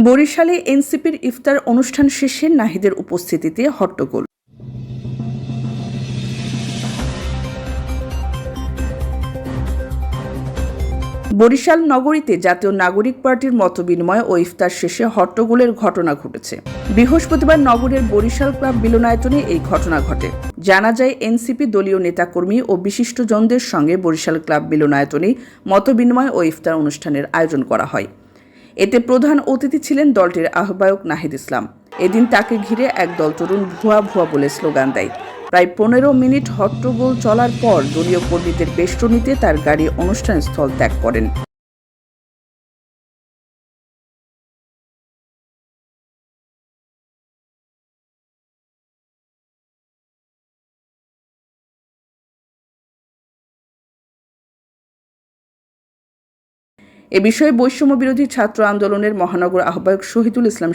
বরিশালে এনসিপির ইফতার অনুষ্ঠান শেষে নাহিদের উপস্থিতিতে হট্টগোল। বরিশাল নগরীতে জাতীয় নাগরিক পার্টির মতবিনিময় ও ইফতার শেষে হট্টগোলের ঘটনা ঘটেছে। বৃহস্পতিবার নগরের বরিশাল ক্লাব মিলনায়তনে এই ঘটনা ঘটে। জানা যায়, এনসিপি দলীয় নেতাকর্মী ও বিশিষ্টজনদের সঙ্গে বরিশাল ক্লাব মিলনায়তনে মতবিনিময় ও ইফতার অনুষ্ঠানের আয়োজন করা হয়। এতে প্রধান অতিথি ছিলেন দলটির আহ্বায়ক নাহিদ ইসলাম। এদিন তাকে ঘিরে একদল তরুণ ভুয়া ভুয়া বলে স্লোগান দেয়। প্রায় 15 মিনিট হট্টগোল চলার পর দলীয় কর্মীদের বেষ্টনীতে তার গাড়ি অনুষ্ঠানস্থল ত্যাগ করেন। এ বিষয়ে বৈষম্য বিরোধী ছাত্র আন্দোলনের মহানগর আহ্বায়ক শহীদুল ইসলাম